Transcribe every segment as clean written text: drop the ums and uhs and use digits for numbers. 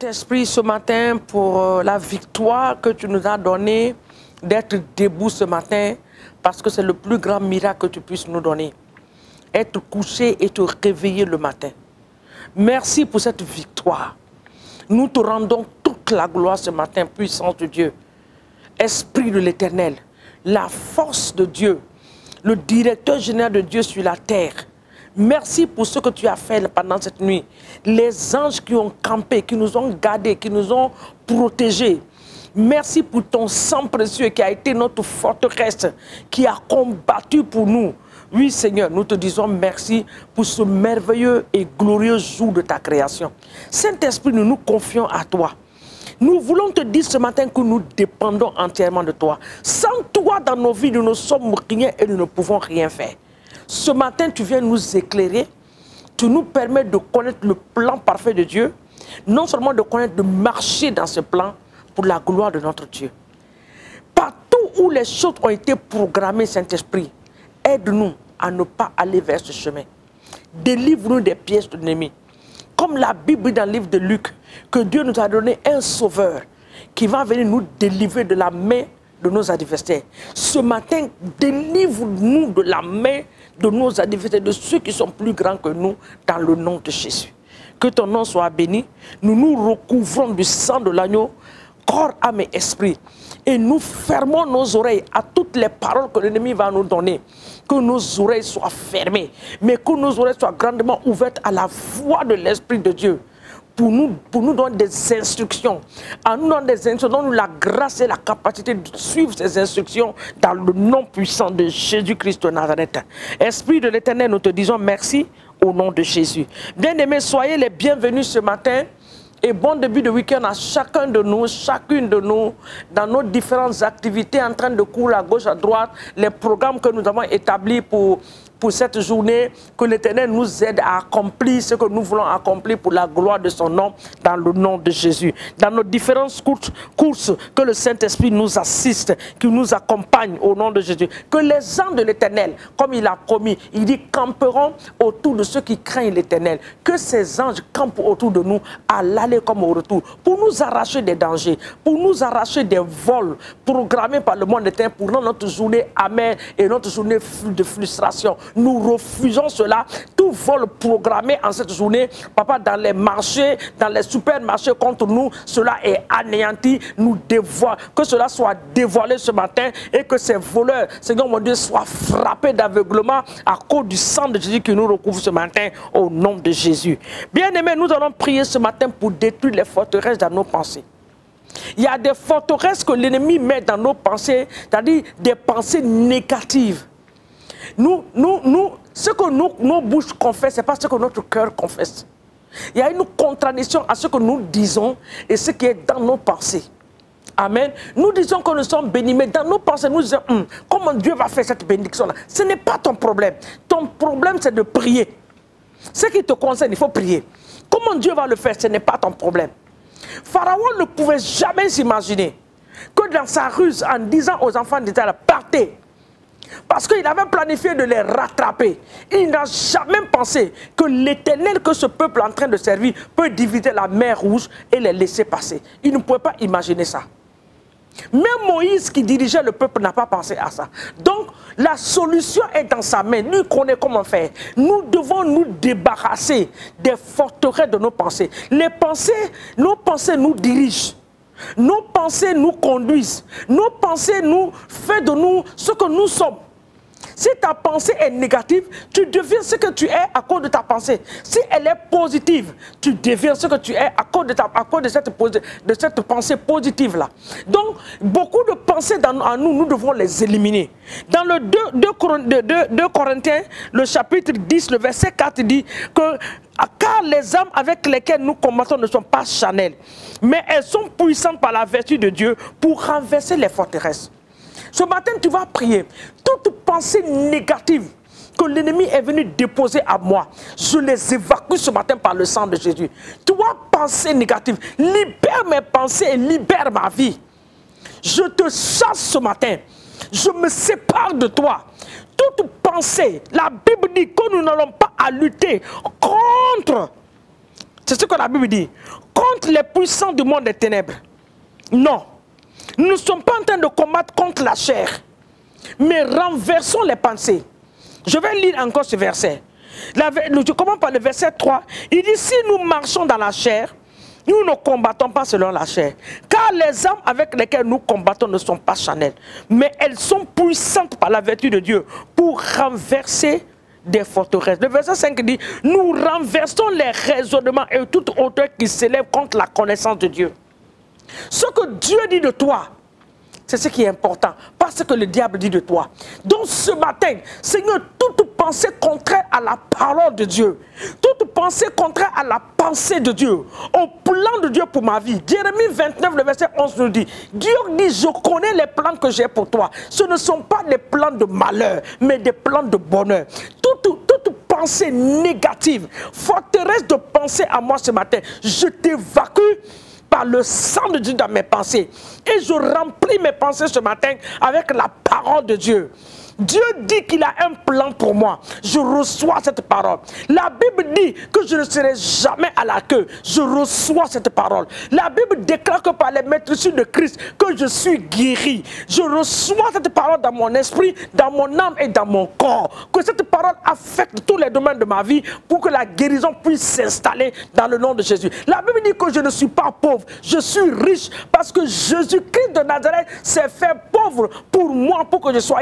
Saint-Esprit, ce matin, pour la victoire que tu nous as donnée, d'être debout ce matin, parce que c'est le plus grand miracle que tu puisses nous donner. Être couché et te réveiller le matin. Merci pour cette victoire. Nous te rendons toute la gloire ce matin, puissance de Dieu. Esprit de l'Éternel, la force de Dieu, le directeur général de Dieu sur la terre. Merci pour ce que tu as fait pendant cette nuit. Les anges qui ont campé, qui nous ont gardés, qui nous ont protégés. Merci pour ton sang précieux qui a été notre forteresse, qui a combattu pour nous. Oui, Seigneur, nous te disons merci pour ce merveilleux et glorieux jour de ta création. Saint-Esprit, nous nous confions à toi. Nous voulons te dire ce matin que nous dépendons entièrement de toi. Sans toi dans nos vies, nous ne sommes rien et nous ne pouvons rien faire. Ce matin, tu viens nous éclairer. Tu nous permets de connaître le plan parfait de Dieu. Non seulement de connaître, de marcher dans ce plan pour la gloire de notre Dieu. Partout où les choses ont été programmées, Saint-Esprit, aide-nous à ne pas aller vers ce chemin. Délivre-nous des pièges de l'ennemi. Comme la Bible dit dans le livre de Luc, que Dieu nous a donné un sauveur qui va venir nous délivrer de la main de nos adversaires. Ce matin, délivre-nous de la main de nos adversaires, de ceux qui sont plus grands que nous, dans le nom de Jésus. Que ton nom soit béni. Nous nous recouvrons du sang de l'agneau, corps, âme et esprit. Et nous fermons nos oreilles à toutes les paroles que l'ennemi va nous donner. Que nos oreilles soient fermées, mais que nos oreilles soient grandement ouvertes à la voix de l'Esprit de Dieu. Pour nous donner des instructions. En nous donner des instructions, donne-nous la grâce et la capacité de suivre ces instructions dans le nom puissant de Jésus-Christ de Nazareth. Esprit de l'Éternel, nous te disons merci au nom de Jésus. Bien-aimés, soyez les bienvenus ce matin. Et bon début de week-end à chacun de nous, chacune de nous, dans nos différentes activités, en train de courir à gauche, à droite, les programmes que nous avons établis pour cette journée, que l'Éternel nous aide à accomplir ce que nous voulons accomplir pour la gloire de son nom, dans le nom de Jésus. Dans nos différentes courses, que le Saint-Esprit nous assiste, qu'il nous accompagne au nom de Jésus. Que les anges de l'Éternel, comme il a promis, il dit, camperont autour de ceux qui craignent l'Éternel. Que ces anges campent autour de nous à l'aller comme au retour, pour nous arracher des dangers, pour nous arracher des vols programmés par le monde éternel pour notre journée amère et notre journée de frustration. Nous refusons cela, tout vol programmé en cette journée, papa, dans les marchés, dans les supermarchés contre nous, cela est anéanti, nous dévoilons, que cela soit dévoilé ce matin et que ces voleurs, Seigneur mon Dieu, soient frappés d'aveuglement à cause du sang de Jésus qui nous recouvre ce matin au nom de Jésus. Bien-aimés, nous allons prier ce matin pour détruire les forteresses dans nos pensées. Il y a des forteresses que l'ennemi met dans nos pensées, c'est-à-dire des pensées négatives. Ce que nos bouches confessent, ce n'est pas ce que notre cœur confesse. Il y a une contradiction à ce que nous disons et ce qui est dans nos pensées. Amen. Nous disons que nous sommes bénis, mais dans nos pensées, nous disons, comment Dieu va faire cette bénédiction-là? Ce n'est pas ton problème. Ton problème, c'est de prier. Ce qui te concerne, il faut prier. Comment Dieu va le faire? Ce n'est pas ton problème. Pharaon ne pouvait jamais s'imaginer que dans sa ruse, en disant aux enfants d'Israël, partez, parce qu'il avait planifié de les rattraper. Il n'a jamais pensé que l'Éternel que ce peuple est en train de servir peut diviser la mer Rouge et les laisser passer. Il ne pouvait pas imaginer ça. Même Moïse qui dirigeait le peuple n'a pas pensé à ça. Donc la solution est dans sa main. Lui connaît comment faire. Nous devons nous débarrasser des forteresses de nos pensées. Nos pensées nous dirigent. Nos pensées nous conduisent. Nos pensées nous font de nous ce que nous sommes. Si ta pensée est négative, tu deviens ce que tu es à cause de ta pensée. Si elle est positive, tu deviens ce que tu es à cause de cette pensée positive-là. Donc, beaucoup de pensées en nous, nous devons les éliminer. Dans le 2 Corinthiens, le chapitre 10, le verset 4 dit que car les âmes avec lesquelles nous combattons ne sont pas charnelles, mais elles sont puissantes par la vertu de Dieu pour renverser les forteresses. Ce matin, tu vas prier. Toute pensée négative que l'ennemi est venu déposer à moi, je les évacue ce matin par le sang de Jésus. Toi, pensée négative, libère mes pensées et libère ma vie. Je te chasse ce matin. Je me sépare de toi. Toute pensée, la Bible dit que nous n'allons pas à lutter contre C'est ce que la Bible dit. Contre les puissants du monde des ténèbres. Non. Nous ne sommes pas en train de combattre contre la chair. Mais renversons les pensées. Je vais lire encore ce verset. Je commence par le verset 3. Il dit, si nous marchons dans la chair, nous ne combattons pas selon la chair. Car les armes avec lesquelles nous combattons ne sont pas charnelles. Mais elles sont puissantes par la vertu de Dieu pour renverser des forteresses. Le verset 5 dit, nous renversons les raisonnements et toute hauteur qui s'élève contre la connaissance de Dieu. Ce que Dieu dit de toi, c'est ce qui est important, parce que le diable dit de toi. Donc ce matin, Seigneur, toute pensée contraire à la parole de Dieu, toute pensée contraire à la pensée de Dieu, au plan de Dieu pour ma vie. Jérémie 29, le verset 11 nous dit, Dieu dit, je connais les plans que j'ai pour toi. Ce ne sont pas des plans de malheur, mais des plans de bonheur. Toute pensée négative, forteresse de pensée à moi ce matin, je t'évacue par le sang de Dieu dans mes pensées. Et je remplis mes pensées ce matin avec la parole de Dieu. Dieu dit qu'il a un plan pour moi. Je reçois cette parole. La Bible dit que je ne serai jamais à la queue. Je reçois cette parole. La Bible déclare que par les maîtrises de Christ, que je suis guéri. Je reçois cette parole dans mon esprit, dans mon âme et dans mon corps. Que cette parole affecte tous les domaines de ma vie pour que la guérison puisse s'installer dans le nom de Jésus. La Bible dit que je ne suis pas pauvre. Je suis riche parce que Jésus-Christ de Nazareth s'est fait pauvre pour moi, pour que je sois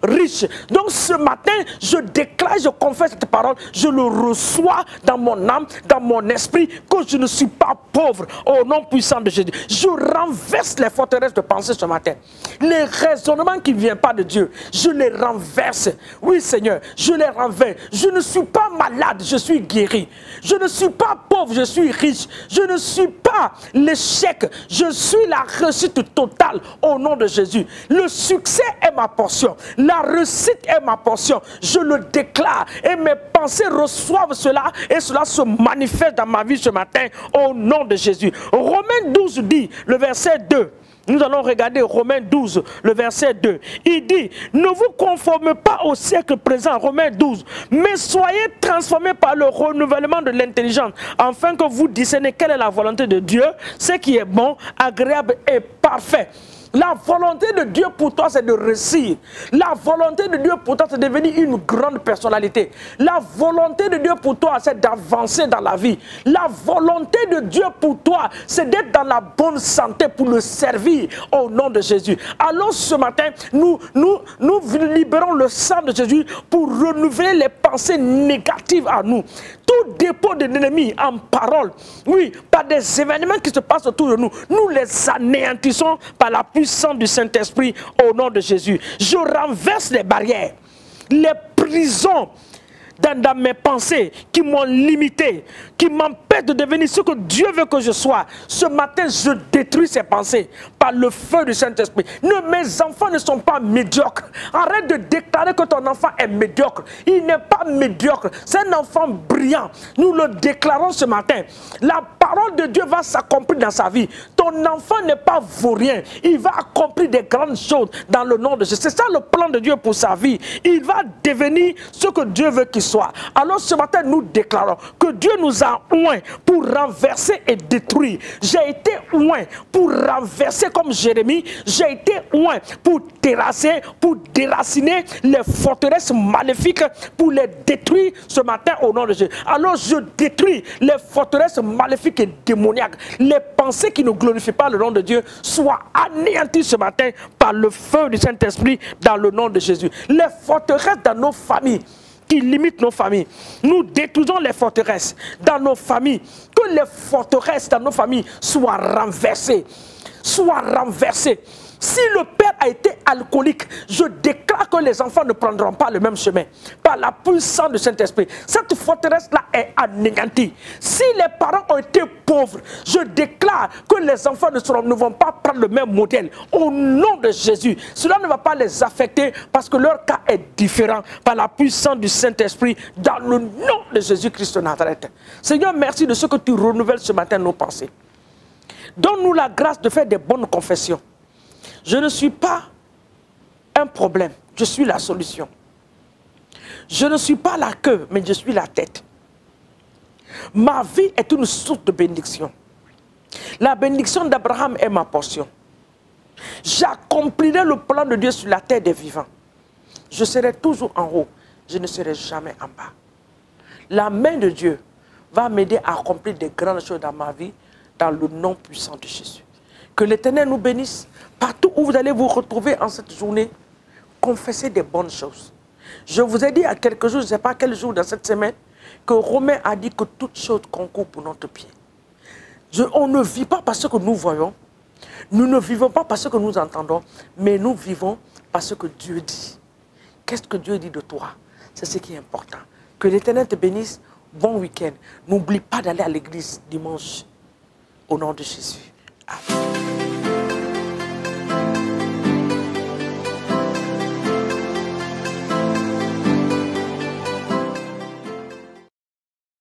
riche. Donc ce matin, je déclare, je confesse cette parole, je le reçois dans mon âme, dans mon esprit, que je ne suis pas pauvre au nom puissant de Jésus. Je renverse les forteresses de pensée ce matin. Les raisonnements qui ne viennent pas de Dieu, je les renverse. Oui Seigneur, je les renverse. Je ne suis pas malade, je suis guéri. Je ne suis pas pauvre, je suis riche. Je ne suis pas l'échec, je suis la réussite totale au nom de Jésus. Le succès est ma portion. La réussite est ma portion. Je le déclare et mes pensées reçoivent cela et cela se manifeste dans ma vie ce matin au nom de Jésus. Romains 12 dit, le verset 2. Nous allons regarder Romains 12, le verset 2. Il dit, ne vous conformez pas au siècle présent, Romains 12, mais soyez transformés par le renouvellement de l'intelligence, afin que vous discerniez quelle est la volonté de Dieu, ce qui est bon, agréable et parfait. La volonté de Dieu pour toi, c'est de réussir. La volonté de Dieu pour toi, c'est de devenir une grande personnalité. La volonté de Dieu pour toi, c'est d'avancer dans la vie. La volonté de Dieu pour toi, c'est d'être dans la bonne santé pour le servir au nom de Jésus. Alors ce matin, nous libérons le sang de Jésus pour renouveler les pensées négatives à nous. Tout dépôt de l'ennemi en parole, oui, par des événements qui se passent autour de nous, nous les anéantissons par la puissance du Saint-Esprit au nom de Jésus. Je renverse les barrières, les prisons dans mes pensées qui m'ont limité, qui m'empêchent de devenir ce que Dieu veut que je sois. Ce matin, je détruis ces pensées par le feu du Saint-Esprit. Mes enfants ne sont pas médiocres. Arrête de déclarer que ton enfant est médiocre. Il n'est pas médiocre. C'est un enfant brillant. Nous le déclarons ce matin. La parole de Dieu va s'accomplir dans sa vie. Ton enfant n'est pas vaurien. Il va accomplir des grandes choses dans le nom de Jésus. C'est ça le plan de Dieu pour sa vie. Il va devenir ce que Dieu veut qu'il soit. Alors ce matin, nous déclarons que Dieu nous a oints pour renverser et détruire. J'ai été oint pour renverser comme Jérémie. J'ai été oint pour terrasser, pour déraciner les forteresses maléfiques, pour les détruire ce matin au nom de Jésus. Alors je détruis les forteresses maléfiques et démoniaques. Les pensées qui ne glorifient pas le nom de Dieu soient anéanties ce matin par le feu du Saint-Esprit dans le nom de Jésus. Les forteresses dans nos familles qui limitent nos familles. Nous détruisons les forteresses dans nos familles. Que les forteresses dans nos familles soient renversées. Soient renversées. Si le père a été alcoolique, je déclare que les enfants ne prendront pas le même chemin. Par la puissance du Saint-Esprit. Cette forteresse-là est anéantie. Si les parents ont été pauvres, je déclare que les enfants ne vont pas prendre le même modèle. Au nom de Jésus, cela ne va pas les affecter parce que leur cas est différent par la puissance du Saint-Esprit dans le nom de Jésus-Christ de Nazareth. Seigneur, merci de ce que tu renouvelles ce matin nos pensées. Donne-nous la grâce de faire des bonnes confessions. Je ne suis pas un problème, je suis la solution. Je ne suis pas la queue, mais je suis la tête. Ma vie est une source de bénédiction. La bénédiction d'Abraham est ma portion. J'accomplirai le plan de Dieu sur la terre des vivants. Je serai toujours en haut. Je ne serai jamais en bas. La main de Dieu va m'aider à accomplir des grandes choses dans ma vie, dans le nom puissant de Jésus. Que l'Éternel nous bénisse. Partout où vous allez vous retrouver en cette journée, confessez des bonnes choses. Je vous ai dit à quelques jours, je ne sais pas quel jour dans cette semaine, que Romain a dit que toutes choses concourent pour notre bien. On ne vit pas parce que nous voyons, nous ne vivons pas parce que nous entendons, mais nous vivons parce que Dieu dit. Qu'est-ce que Dieu dit de toi? C'est ce qui est important. Que l'Éternel te bénisse. Bon week-end. N'oublie pas d'aller à l'église dimanche. Au nom de Jésus. Amen.